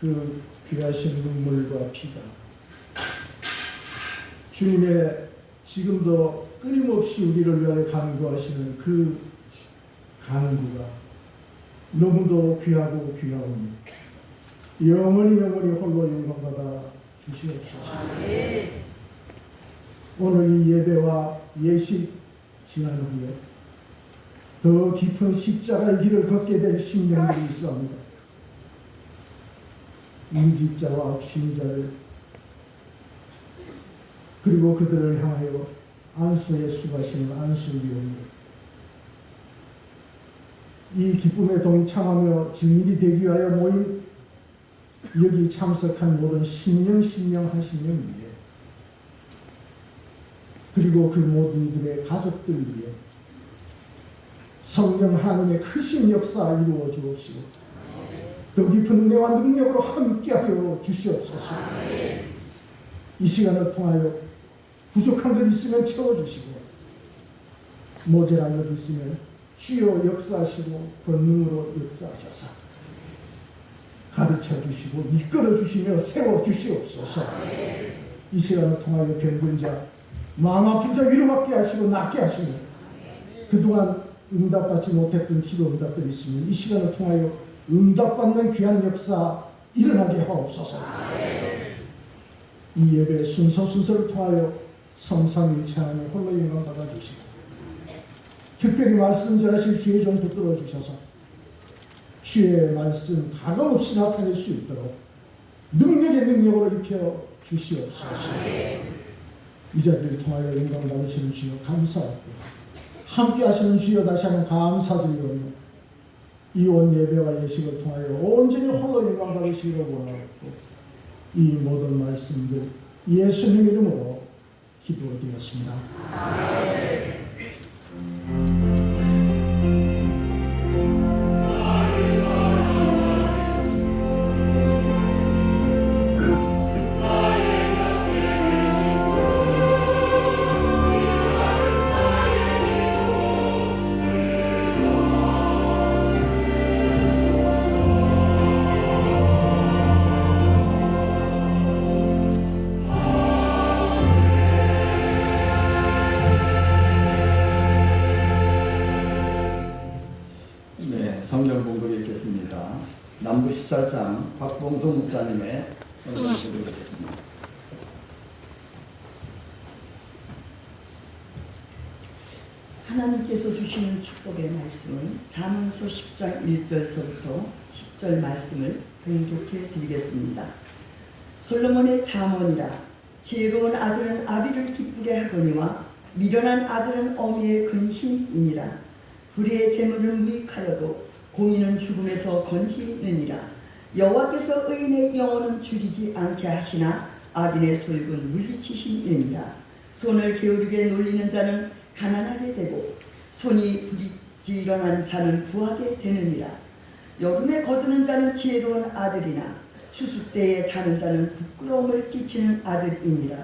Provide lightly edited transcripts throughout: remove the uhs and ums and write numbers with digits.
그 귀하신 눈물과 피가 주님의 지금도 끊임없이 우리를 위하여 간구하시는 그 간구가 너무도 귀하고 귀하오니 영원히 홀로 영광받아 주시옵소서. 오늘 이 예배와 예식 지난 후에 더 깊은 십자가의 길을 걷게 될 심령들이 있습니다. 인직자와 취임자를 그리고 그들을 향하여 안수에 수고하시는 안수위원들, 이 기쁨에 동참하며 증인이 되기 위하여 모인 여기 참석한 모든 신령 한 신령 위에, 그리고 그 모든 이들의 가족들 위에 성령 하나님의 크신 역사 이루어 주옵시고 더 깊은 은혜와 능력으로 함께하여 주시옵소서. 이 시간을 통하여 부족한 것 있으면 채워주시고 모자란 것 있으면 주여 역사하시고 권능으로 역사하셔서 가르쳐 주시고 이끌어 주시며 세워 주시옵소서. 이 시간을 통하여 병든 자, 마음 아픈 자 위로받게 하시고 낫게 하시고 그동안 응답받지 못했던 기도 응답들이 있으면 이 시간을 통하여 응답받는 귀한 역사 일어나게 하옵소서. 이 예배 순서를 통하여 성삼일체 하나님 홀로 영광 받아주시고 특별히 말씀 전하실 주의 종 붙들어 주셔서 주의 말씀 가감없이 나타낼 수 있도록 능력의 능력으로 입혀 주시옵소서. 이 자리를 통하여 영광 받으시는 주여 감사하고 함께 하시는 주여 다시 한번 감사드리오며 이 온 예배와 예식을 통하여 온전히 홀로 영광 받으시기를 원하고 이 모든 말씀들 예수님 이름으로 기도드렸습니다. 성경 공독 읽겠습니다. 남부 시찰장 박봉소 목사님의 성경 공독 읽겠습니다. 하나님께서 주시는 축복의 말씀은 잠언서 10장 1절서부터 10절 말씀을 봉독해 드리겠습니다. 솔로몬의 잠언이라. 지혜로운 아들은 아비를 기쁘게 하거니와 미련한 아들은 어미의 근심이니라. 불의의 재물은 무익하여도 공의는 죽음에서 건지느니라. 여호와께서 의인의 영혼은 죽이지 않게 하시나 악인의 소욕은 물리치시느니라. 손을 게으르게 놀리는 자는 가난하게 되고 손이 부지런한 자는 구하게 되느니라. 여름에 거두는 자는 지혜로운 아들이나 추수 때에 자는 자는 부끄러움을 끼치는 아들이니라.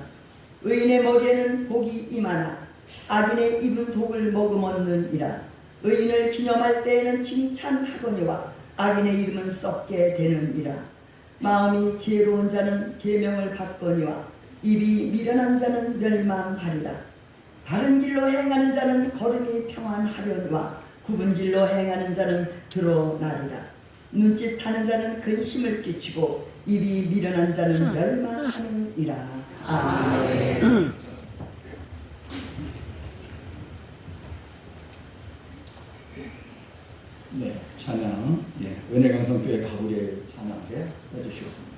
의인의 머리에는 복이 임하나 악인의 입은 독을 머금었느니라. 의인을 기념할 때에는 칭찬하거니와 악인의 이름은 썩게 되느니라. 마음이 지혜로운 자는 계명을 받거니와 입이 미련한 자는 멸망하리라. 바른 길로 행하는 자는 걸음이 평안하려니와 굽은 길로 행하는 자는 드러나리라. 눈짓하는 자는 근심을 끼치고 입이 미련한 자는 멸망하느니라. 아멘. 네, 찬양, 은혜강성교회 가구의 찬양에 해주시겠습니다.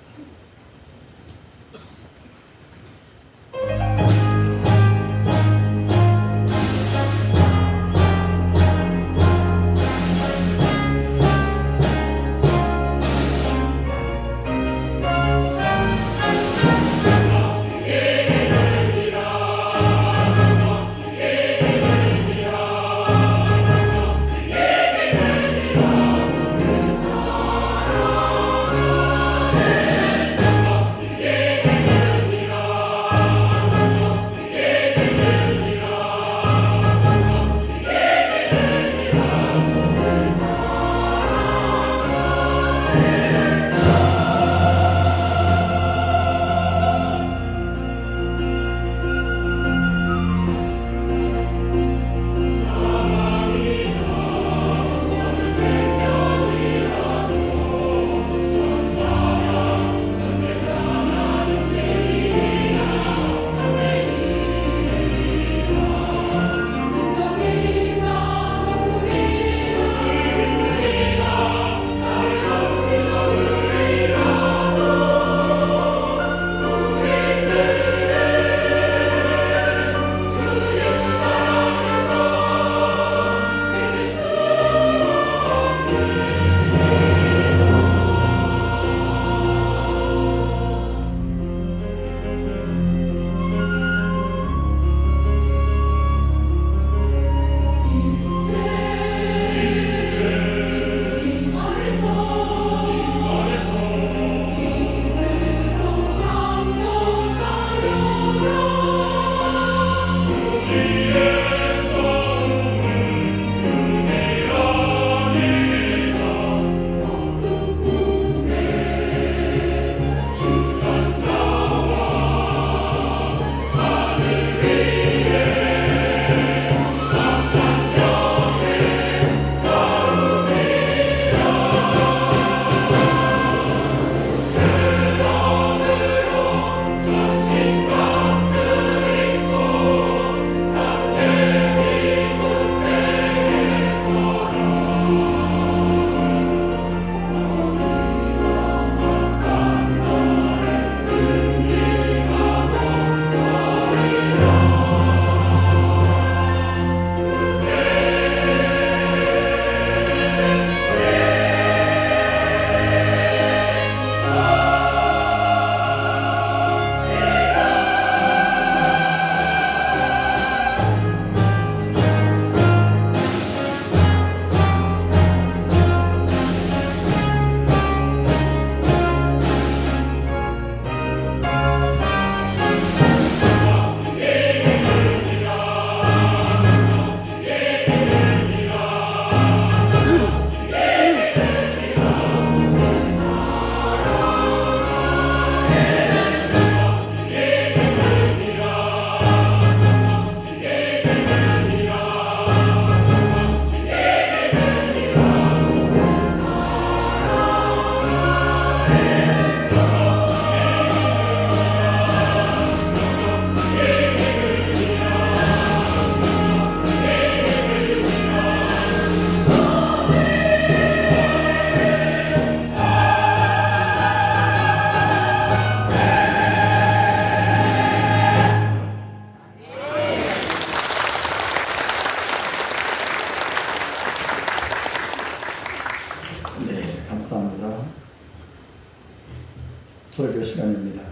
설교 시간입니다.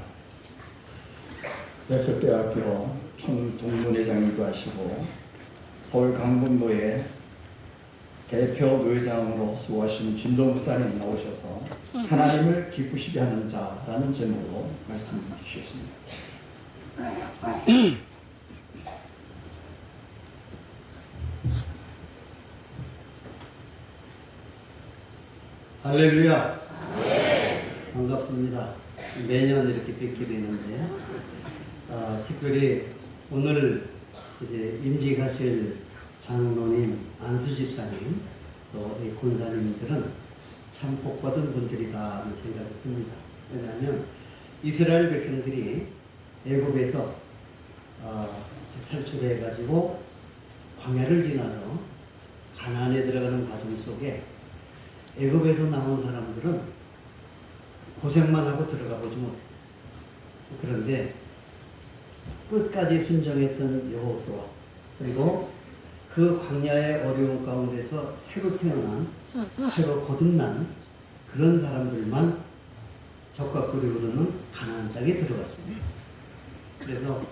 예수대학교 총동문회장님도 하시고 서울 강북노회 대표 노회장으로 수고하신 진동 목사님 나오셔서 하나님을 기쁘시게 하는 자라는 제목으로 말씀 주셨습니다. 할렐루야. 반갑습니다. 매년 이렇게 뵙게 되는데, 특별히 오늘 이제 임직하실 장로님, 안수 집사님, 또 이 권사님들은 참 복받은 분들이다 하는 생각이 듭니다. 왜냐하면 이스라엘 백성들이 애굽에서 탈출해가지고 광야를 지나서 가나안에 들어가는 과정 속에 애굽에서 나온 사람들은 고생만 하고 들어가 보지 못했어요. 그런데 끝까지 순종했던 여호수아, 그리고 그 광야의 어려운 가운데서 새로 태어난, 새로 거듭난 그런 사람들만 적과 꿀이 흐르는 가나안 땅에 들어갔습니다. 그래서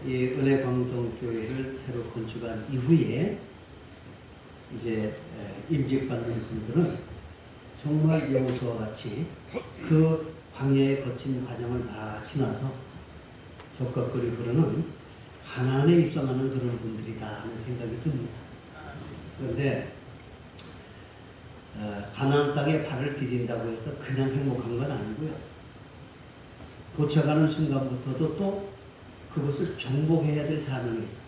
이 은혜광성교회를 새로 건축한 이후에 이제 임직받는 분들은 정말 여호수아와 같이 그 광야에 거친 과정을 다 지나서 적과 꿀이 흐르는 가나안에 입성하는 그런 분들이다 하는 생각이 듭니다. 그런데 가나안 땅에 발을 디딘다고 해서 그냥 행복한 건 아니고요. 도착하는 순간부터도 또 그것을 정복해야 될 사명이 있어요.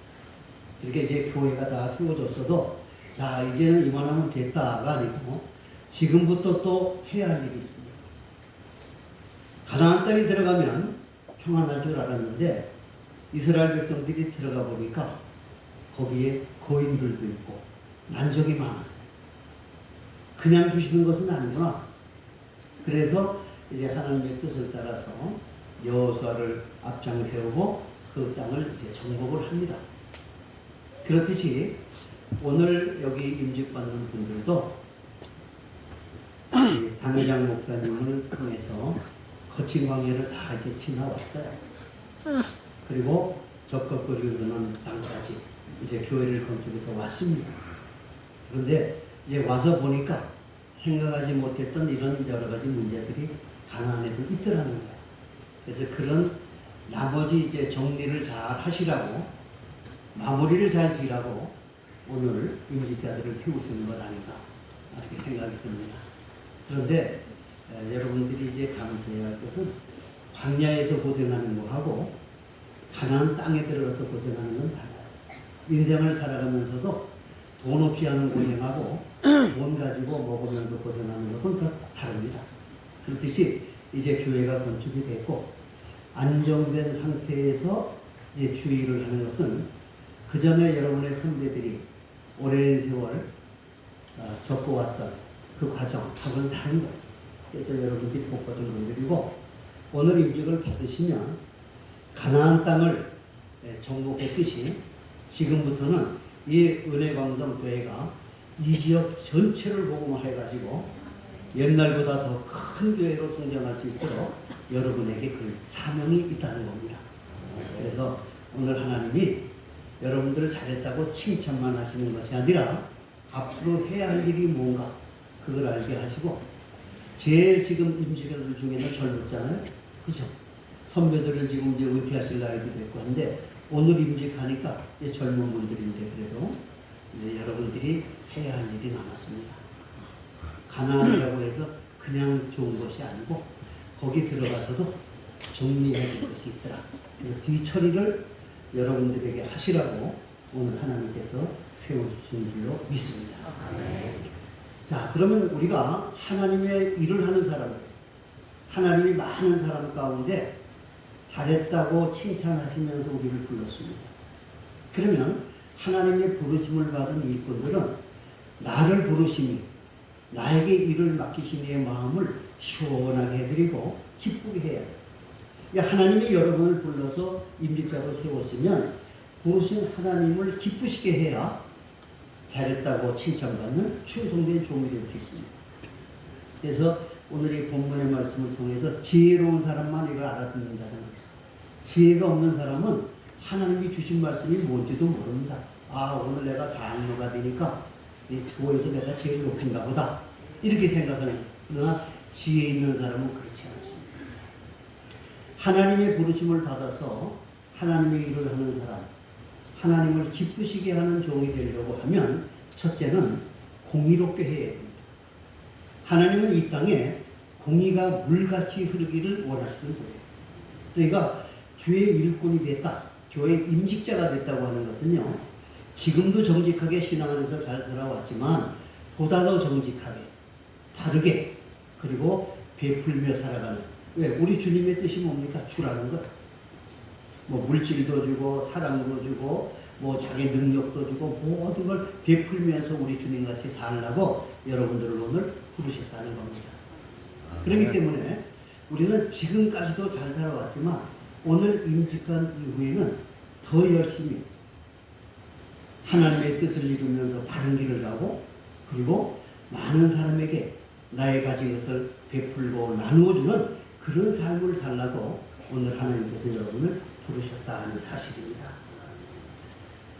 이렇게 이제 교회가 다 세워졌어도 자 이제는 이만하면 됐다가 아니고 지금부터 또 해야 할 일이 있습니다. 가나안 땅에 들어가면 평안할 줄 알았는데 이스라엘 백성들이 들어가 보니까 거기에 거인들도 있고 난적이 많았어요. 그냥 주시는 것은 아니구나. 그래서 이제 하나님의 뜻을 따라서 여호수아를 앞장 세우고 그 땅을 이제 정복을 합니다. 그렇듯이 오늘 여기 임직받는 분들도 당회장 목사님을 통해서 거친 광야를 다 이제 지나왔어요. 그리고 적과 꿀이 흐르는 땅까지 이제 교회를 건축해서 왔습니다. 그런데 이제 와서 보니까 생각하지 못했던 이런 여러 가지 문제들이 가나안에도 있더라는 거예요. 그래서 그런 나머지 이제 정리를 잘 하시라고, 마무리를 잘 지으라고 오늘 임직자들을 세우시는 것 아닌가 이렇게 생각이 듭니다. 그런데 여러분들이 이제 감사해야 할 것은 광야에서 고생하는 거하고 가나안 땅에 들어가서 고생하는 건 달라요. 인생을 살아가면서도 돈 없이 하는 고생하고 돈 가지고 먹으면서 고생하는 것은 다 다릅니다. 그렇듯이 이제 교회가 건축이 됐고 안정된 상태에서 이제 주의를 하는 것은 그 전에 여러분의 선배들이 오랜 세월 겪어왔던 그 과정하고는 다른 거예요. 그래서 여러분들이 복받은 분들이고 오늘 임직을 받으시면 가나안 땅을 정복했듯이 지금부터는 이 은혜광성교회가 이 지역 전체를 복음화해가지고 옛날보다 더 큰 교회로 성장할 수 있도록 여러분에게 그 사명이 있다는 겁니다. 그래서 오늘 하나님이 여러분들을 잘했다고 칭찬만 하시는 것이 아니라 앞으로 해야 할 일이 뭔가 그걸 알게 하시고 제일 지금 임직자들 중에는 젊었잖아요. 그죠? 선배들은 지금 이제 은퇴하실 나이도 됐고 한데 오늘 임직하니까 이제 젊은 분들인데 그래도 이제 여러분들이 해야 할 일이 남았습니다. 가나안이라고 해서 그냥 좋은 것이 아니고 거기 들어가서도 정리해야 될 것이 있더라. 그래서 뒤처리를 여러분들에게 하시라고 오늘 하나님께서 세워주신 줄로 믿습니다. 자, 그러면 우리가 하나님의 일을 하는 사람들, 하나님이 많은 사람 가운데 잘했다고 칭찬하시면서 우리를 불렀습니다. 그러면 하나님의 부르심을 받은 일꾼들은 나를 부르시니 나에게 일을 맡기신 이의 마음을 시원하게 해드리고 기쁘게 해야 돼요. 하나님이 여러분을 불러서 임직자로 세웠으면 부르신 하나님을 기쁘시게 해야 잘했다고 칭찬받는 충성된 종이 될 수 있습니다. 그래서 오늘 이 본문의 말씀을 통해서 지혜로운 사람만 이걸 알아듣는다는 거죠. 지혜가 없는 사람은 하나님이 주신 말씀이 뭔지도 모릅니다. 아, 오늘 내가 장로가 되니까 이 교회에서 내가 제일 높은가 보다. 이렇게 생각하는 거예요. 그러나 지혜 있는 사람은 그렇지 않습니다. 하나님의 부르심을 받아서 하나님의 일을 하는 사람, 하나님을 기쁘시게 하는 종이 되려고 하면 첫째는 공의롭게 해야 됩니다. 하나님은 이 땅에 공의가 물같이 흐르기를 원하시는 거예요. 그러니까 주의 일꾼이 됐다, 교회 임직자가 됐다고 하는 것은요, 지금도 정직하게 신앙 안에서 잘 살아왔지만 보다 더 정직하게, 바르게, 그리고 베풀며 살아가는. 왜? 우리 주님의 뜻이 뭡니까? 주라는 거예요. 뭐 물질도 주고 사랑도 주고 뭐 자기 능력도 주고 모든 걸 베풀면서 우리 주님같이 살라고 여러분들을 오늘 부르셨다는 겁니다. 그렇기 때문에 우리는 지금까지도 잘 살아왔지만 오늘 임직한 이후에는 더 열심히 하나님의 뜻을 이루면서 바른 길을 가고, 그리고 많은 사람에게 나의 가진 것을 베풀고 나누어주는 그런 삶을 살라고 오늘 하나님께서 여러분을 부르셨다는 사실입니다.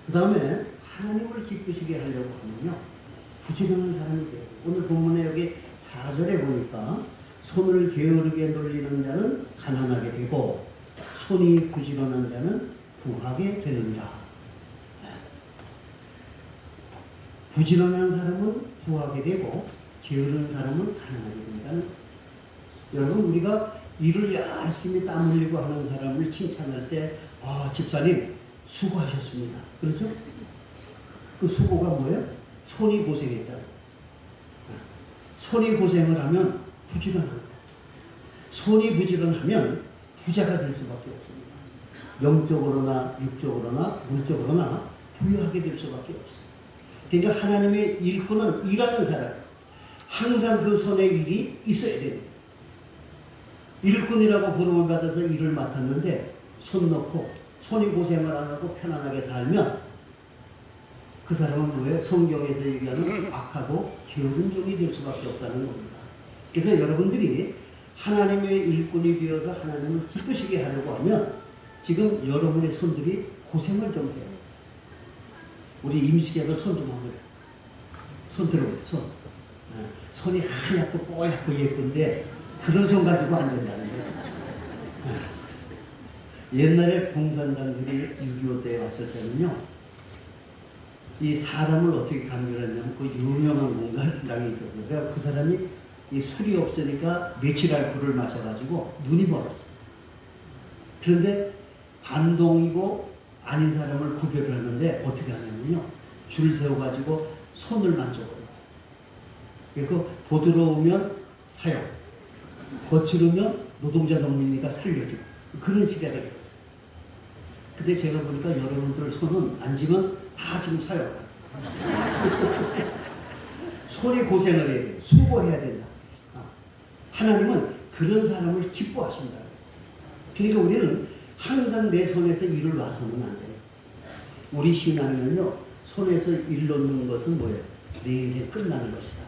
그 다음에 하나님을 기쁘시게 하려고 하면요, 부지런한 사람이 돼요. 오늘 본문에 여기 4절에 보니까 손을 게으르게 놀리는 자는 가난하게 되고 손이 부지런한 자는 부하게 되는다. 부지런한 사람은 부하게 되고 게으른 사람은 가난하게 된다는 거예요. 여러분, 우리가 일을 열심히 땀 흘리고 하는 사람을 칭찬할 때, 아, 집사님 수고하셨습니다. 그렇죠? 그 수고가 뭐예요? 손이 고생했다. 손이 고생을 하면 부지런한 거예요. 손이 부지런하면 부자가 될 수밖에 없습니다. 영적으로나 육적으로나 물적으로나 부유하게 될 수밖에 없어요. 그러니까 하나님의 일꾼은 일하는 사람, 항상 그 손에 일이 있어야 됩니다. 일꾼이라고 부름을 받아서 일을 맡았는데 손 놓고 손이 고생을 안 하고 편안하게 살면 그 사람은 뭐예요? 성경에서 얘기하는 악하고 게으른 종이 될 수밖에 없다는 겁니다. 그래서 여러분들이 하나님의 일꾼이 되어서 하나님을 기쁘시게 하려고 하면 지금 여러분의 손들이 고생을 좀 해요. 우리 임식애들 손 좀 한번, 손 들어보세요. 손. 손이 하얗고 뽀얗고 예쁜데 그런 손 가지고 안 된다는 거예요. 옛날에 공산당들이 6.25 때 왔을 때는요, 이 사람을 어떻게 감별했냐면 그 유명한 공산당이 있었어요. 그러니까 그 사람이 이 술이 없으니까 메칠알코올을 마셔가지고 눈이 멀었어요. 그런데 반동이고 아닌 사람을 구별을 하는데 어떻게 하냐면요, 줄 세워가지고 손을 만져버려요. 그리고 보드러우면 사형, 거칠으면 노동자 농민이니까 살려주고, 그런 시대가 있었어요. 근데 제가 보니까 여러분들 손은 만지면 다 지금 사형가. 손이 고생을 해야 돼요. 수고해야 된다. 하나님은 그런 사람을 기뻐하신다. 그러니까 우리는 항상 내 손에서 일을 놔서는 안 돼요. 우리 신앙에는요, 손에서 일 놓는 것은 뭐예요? 내 인생 끝나는 것이다.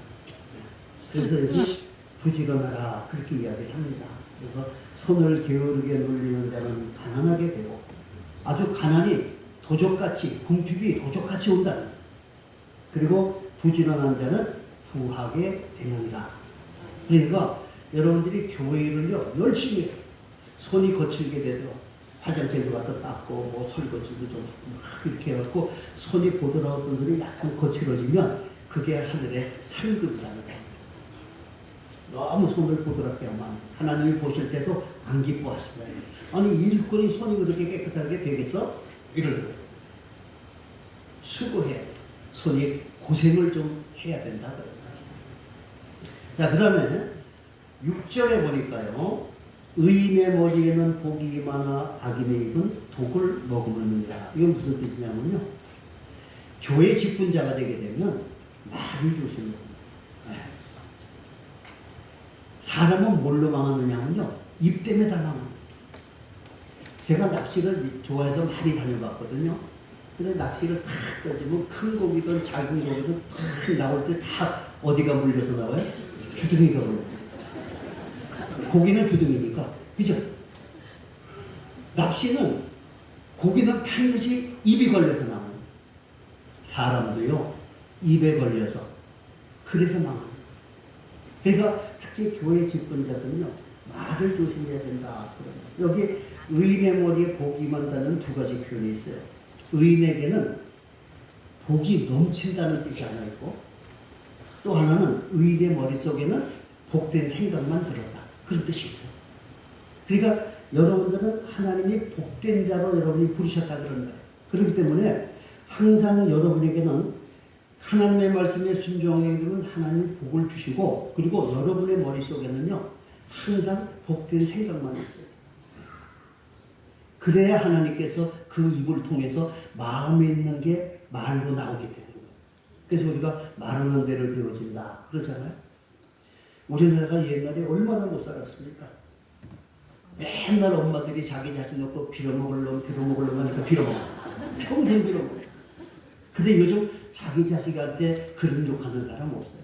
그래서 여기 부지런하라 그렇게 이야기를 합니다. 그래서 손을 게으르게 놀리는 자는 가난하게 되고, 아주 가난이 도적같이, 궁핍이 도적같이 온다는 거예요. 그리고 부지런한 자는 부하게 되느니라. 그러니까 여러분들이 교회를요 열심히 해요. 손이 거칠게 돼도 화장실에 가서 닦고 뭐 설거지도 좀 이렇게 해갖고 손이 보드라웠던 손이 약간 거칠어지면 그게 하늘의 상급이라는 거예요. 너무 손을 보드랍게 하면 하나님이 보실 때도 안 기뻐하시다. 아니, 일꾼이 손이 그렇게 깨끗하게 되겠어? 이러는 거예요. 수고해야 돼. 손이 고생을 좀 해야 된다. 자, 그 다음에 6절에 보니까요, 의인의 머리에는 복이 많아 악인의 입은 독을 머금느니라. 이건 무슨 뜻이냐면요, 교회 직분자가 되게 되면 말을 조심해야 됩니다. 사람은 뭘로 망하느냐면요, 입 때문에 다 망합니다. 제가 낚시를 좋아해서 많이 다녀봤거든요. 근데 낚시를 탁 꺼지면 큰 고기든 작은 고기든 탁 나올 때 다 어디가 물려서 나와요? 주둥이가 물려서. 고기는 주둥이니까. 그죠? 낚시는 고기는 반드시 입이 걸려서 나와요. 사람도요, 입에 걸려서. 그래서 망합니다. 그러니까 특히 교회 집권자들은요, 말을 조심해야 된다. 여기 의인의 머리에 복이 임한다는 두 가지 표현이 있어요. 의인에게는 복이 넘친다는 뜻이 하나 있고, 또 하나는 의인의 머릿속에는 복된 생각만 들었다. 그런 뜻이 있어요. 그러니까 여러분들은 하나님이 복된 자로 여러분이 부르셨다 그런 거예요. 그렇기 때문에 항상 여러분에게는 하나님의 말씀에 순종하게 되면 하나님이 복을 주시고, 그리고 여러분의 머릿속에는요 항상 복된 생각만 있어요. 그래야 하나님께서 그 입을 통해서 마음에 있는 게 말로 나오게 되는 거예요. 그래서 우리가 말하는 대로 되어진다 그러잖아요. 우리나라가 옛날에 얼마나 못 살았습니까? 맨날 엄마들이 자기 자신 놓고 빌어먹을 놈 하니까 빌어먹었어. 평생 빌어먹어. 근데 요즘 자기 자식한테 그런 욕하는 사람 없어요.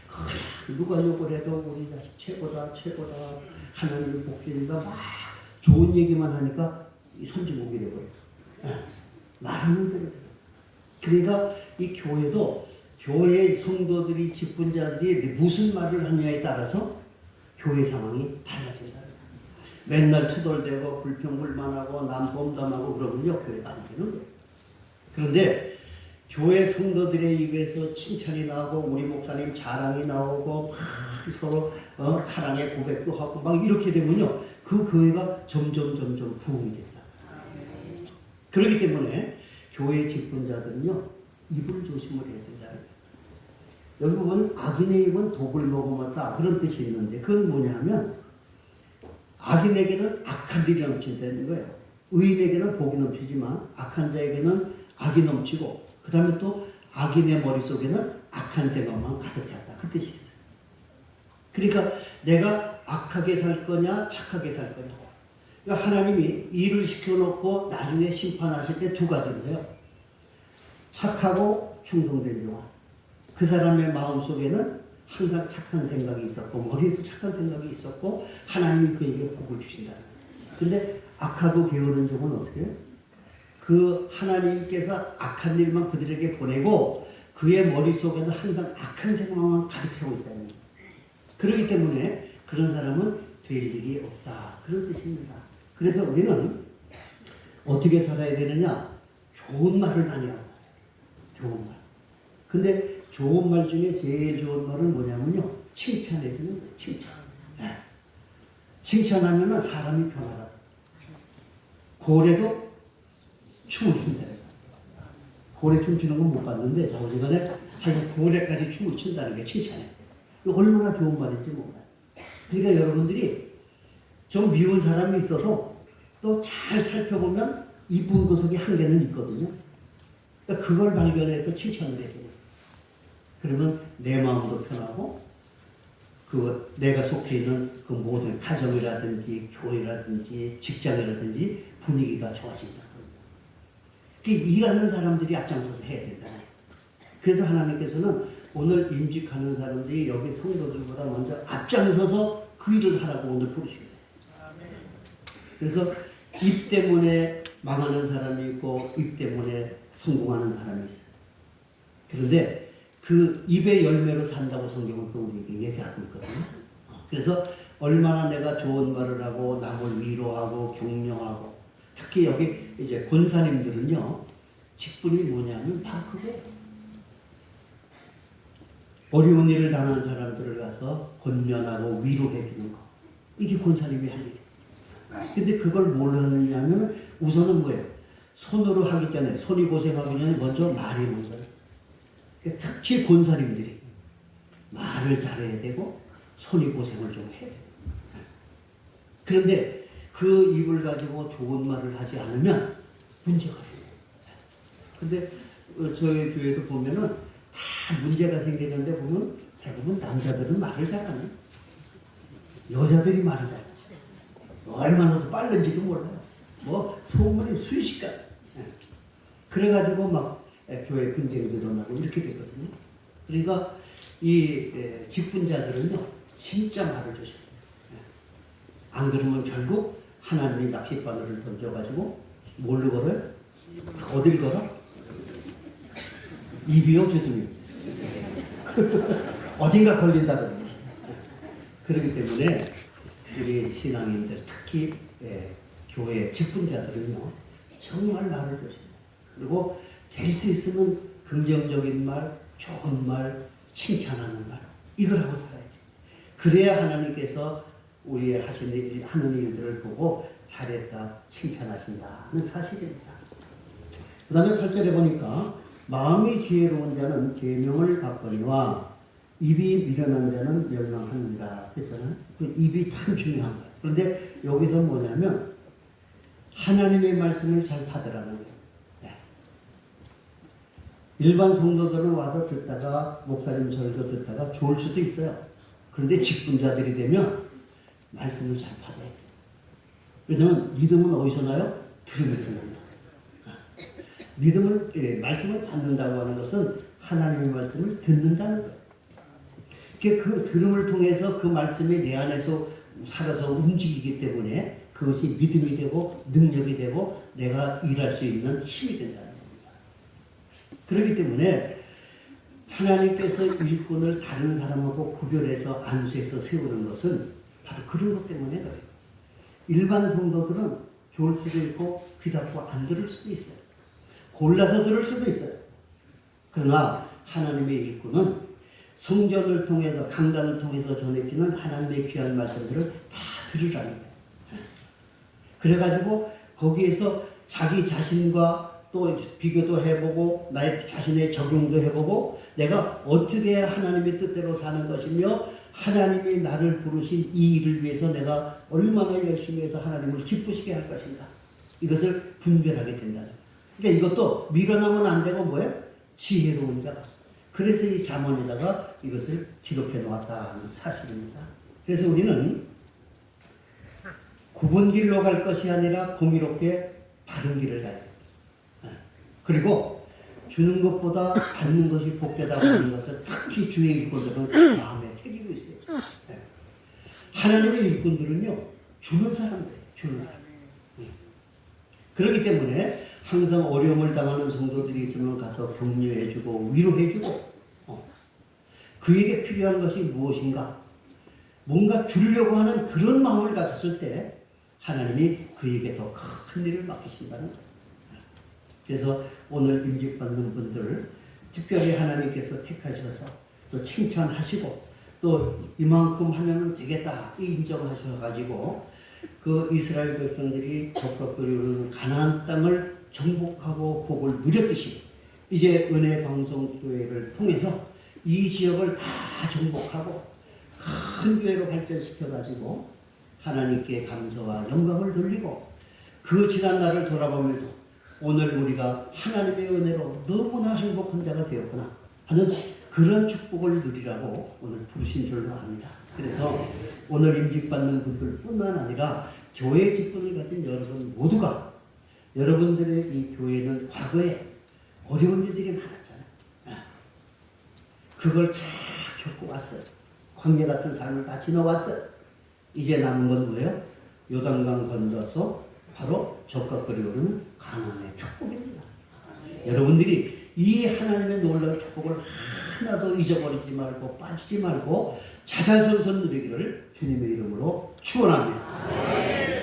그냥 누가 욕을 해도 우리 자식 최고다 하나님의 복되니까 막 좋은 얘기만 하니까 선지목이 돼버려요. 말하는 대로. 그러니까 이 교회도 교회 성도들이 집권자들이 무슨 말을 하느냐에 따라서 교회 상황이 달라진다. 맨날 투덜대고 불평불만하고 남 범담하고 그러면요 교회가 안 되는 거예요. 그런데 교회 성도들의 입에서 칭찬이 나오고 우리 목사님 자랑이 나오고 막 서로 사랑의 고백도 하고 막 이렇게 되면요 그 교회가 점점 부흥이 된다. 그렇기 때문에 교회 집권자들은요 입을 조심을 해야 된다. 여기 보면 악인의 입은 독을 머금었다 그런 뜻이 있는데 그건 뭐냐면 악인에게는 악한 일이 넘친다는 거예요. 의인에게는 복이 넘치지만 악한 자에게는 악이 넘치고 그 다음에 또 악인의 머릿속에는 악한 생각만 가득 찼다. 그 뜻이 있어요. 그러니까 내가 악하게 살 거냐 착하게 살 거냐. 그러니까 하나님이 일을 시켜놓고 나중에 심판하실 때 두 가지인데요. 착하고 충성된 영혼. 그 사람의 마음속에는 항상 착한 생각이 있었고 머리에도 착한 생각이 있었고 하나님이 그에게 복을 주신다. 근데 악하고 게으른 종은 어떻게 해요? 그 하나님께서 악한 일만 그들에게 보내고 그의 머릿속에는 항상 악한 생각만 가득 차고 있다는 거예요. 그렇기 때문에 그런 사람은 될 일이 없다. 그런 뜻입니다. 그래서 우리는 어떻게 살아야 되느냐? 좋은 말을 많이 하고 좋은 말. 근데 좋은 말 중에 제일 좋은 말은 뭐냐면요. 칭찬해 주는 거예요. 칭찬. 네. 칭찬하면 사람이 변하다. 고래도 춤을 춘다. 고래 춤추는 건 못 봤는데 자오지간에 하여튼 고래까지 춤을 춘다는 게 칭찬해. 이거 얼마나 좋은 말인지 몰라요. 그러니까 여러분들이 좀 미운 사람이 있어도 또 잘 살펴보면 이쁜 그 속에 한계는 있거든요. 그러니까 그걸 발견해서 칭찬을 해줘요. 그러면 내 마음도 편하고 그 내가 속해 있는 그 모든 가정이라든지 교회라든지 직장이라든지 분위기가 좋아진다. 그 일하는 사람들이 앞장서서 해야 된다. 그래서 하나님께서는 오늘 임직하는 사람들이 여기 성도들보다 먼저 앞장서서 그 일을 하라고 오늘 부르십니다. 그래서 입 때문에 망하는 사람이 있고 입 때문에 성공하는 사람이 있어요. 그런데 그 입의 열매로 산다고 성경은 또 우리에게 얘기하고 있거든요. 그래서 얼마나 내가 좋은 말을 하고 남을 위로하고 격려하고 특히 여기 이제 권사님들은요 직분이 뭐냐면 바로 그거예요. 어려운 일을 당한 사람들을 가서 권면하고 위로해 주는 거. 이게 권사님이 할 일이에요. 근데 그걸 뭘 하느냐면 우선은 뭐예요? 손으로 하기 전에 손이 고생하기 전에 먼저 말이 먼저예요. 특히 권사님들이 말을 잘해야 되고 손이 고생을 좀 해야 돼요. 그런데 그 입을 가지고 좋은 말을 하지 않으면 문제가 생겨요. 근데 저희 교회도 보면은 다 문제가 생기는데 보면 대부분 남자들은 말을 잘하네. 여자들이 말을 잘하지. 얼마나 더 빠른지도 몰라요. 뭐 소문이 순식간. 그래가지고 막 교회 분쟁도 일어나고 이렇게 되거든요. 그러니까 이 직분자들은요 진짜 말을 조심해요. 안 그러면 결국 하나님이 낚싯바늘을 던져가지고 뭘로 걸어요? 어딜 걸어? 입이요, 주둥이. 어딘가 걸린다든지. 그렇기 때문에 우리 신앙인들, 특히 교회 직분자들은요, 정말 말을 조심해요. 그리고 될 수 있으면 긍정적인 말, 좋은 말, 칭찬하는 말, 이걸 하고 살아야 돼요. 그래야 하나님께서 우리의 하는 일들을 보고 잘했다, 칭찬하신다는 사실입니다. 그 다음에 8절에 보니까 마음이 지혜로운 자는 계명을 받거니와 입이 미련한 자는 멸망하느니라 했잖아요. 그 입이 참 중요한 거예요. 그런데 여기서 뭐냐면 하나님의 말씀을 잘 받으라는 거예요. 네. 일반 성도들은 와서 듣다가 목사님 설교 듣다가 좋을 수도 있어요. 그런데 직분자들이 되면 말씀을 잘 받아야 돼요. 왜냐하면 믿음은 어디서 나요? 들음에서 납니다. 믿음을, 말씀을 받는다고 하는 것은 하나님의 말씀을 듣는다는 거예요. 그 들음을 통해서 그 말씀이 내 안에서 살아서 움직이기 때문에 그것이 믿음이 되고 능력이 되고 내가 일할 수 있는 힘이 된다는 겁니다. 그렇기 때문에 하나님께서 일꾼을 다른 사람하고 구별해서 안수해서 세우는 것은 바로 그런 것 때문에 그래요. 일반 성도들은 좋을 수도 있고 귀 닫고 안 들을 수도 있어요. 골라서 들을 수도 있어요. 그러나 하나님의 일꾼은 성전을 통해서 강단을 통해서 전해지는 하나님의 귀한 말씀들을 다 들으라는 거예요. 그래가지고 거기에서 자기 자신과 또 비교도 해보고 나의 자신의 적용도 해보고 내가 어떻게 하나님의 뜻대로 사는 것이며 하나님이 나를 부르신 이 일을 위해서 내가 얼마나 열심히 해서 하나님을 기쁘시게 할 것인가, 이것을 분별하게 된다는 거예요. 그러니까 이것도 미련하면 안 되고 뭐예요? 지혜로운 자가. 그래서 이 잠언에다가 이것을 기록해 놓았다는 사실입니다. 그래서 우리는 굽은 길로 갈 것이 아니라 공의롭게 바른 길을 가야 돼요. 그리고 주는 것보다 받는 것이 복되다고 하는 것을 특히 주의 일꾼들은 마음에 새기고 있어요. 하나님의 일꾼들은요, 주는 사람들이에요. 주는 사람. 그렇기 때문에 항상 어려움을 당하는 성도들이 있으면 가서 격려해주고 위로해주고, 그에게 필요한 것이 무엇인가, 뭔가 주려고 하는 그런 마음을 가졌을 때 하나님이 그에게 더 큰 일을 맡기신다는 거예요. 그래서 오늘 임직받는 분들을 특별히 하나님께서 택하셔서 또 칭찬하시고 또 이만큼 하면 되겠다 인정하셔가지고 그 이스라엘 백성들이 적극적으로 가나안 땅을 정복하고 복을 누렸듯이 이제 은혜 방송 교회를 통해서 이 지역을 다 정복하고 큰 교회로 발전시켜가지고 하나님께 감사와 영광을 돌리고 그 지난 날을 돌아보면서 오늘 우리가 하나님의 은혜로 너무나 행복한 자가 되었구나 하는 그런 축복을 누리라고 오늘 부르신 줄로 압니다. 그래서 오늘 임직받는 분들뿐만 아니라 교회 직분을 가진 여러분 모두가 여러분들의 이 교회는 과거에 어려운 일들이 많았잖아요. 그걸 다 겪고 왔어요. 광야 같은 삶을 다 지나왔어요. 이제 남은 건 뭐예요? 요단강 건너서 바로 적각거리 오르는 가나안의 축복입니다. 여러분들이 이 하나님의 놀라운 축복을 하나도 잊어버리지 말고 빠지지 말고 자자손손 누리기를 주님의 이름으로 축원합니다.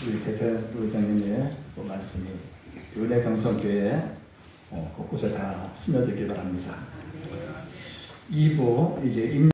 우리 대표 의장님의 그 말씀이 은혜 강성교회 곳곳에 다 스며들길 바랍니다. 2부 이제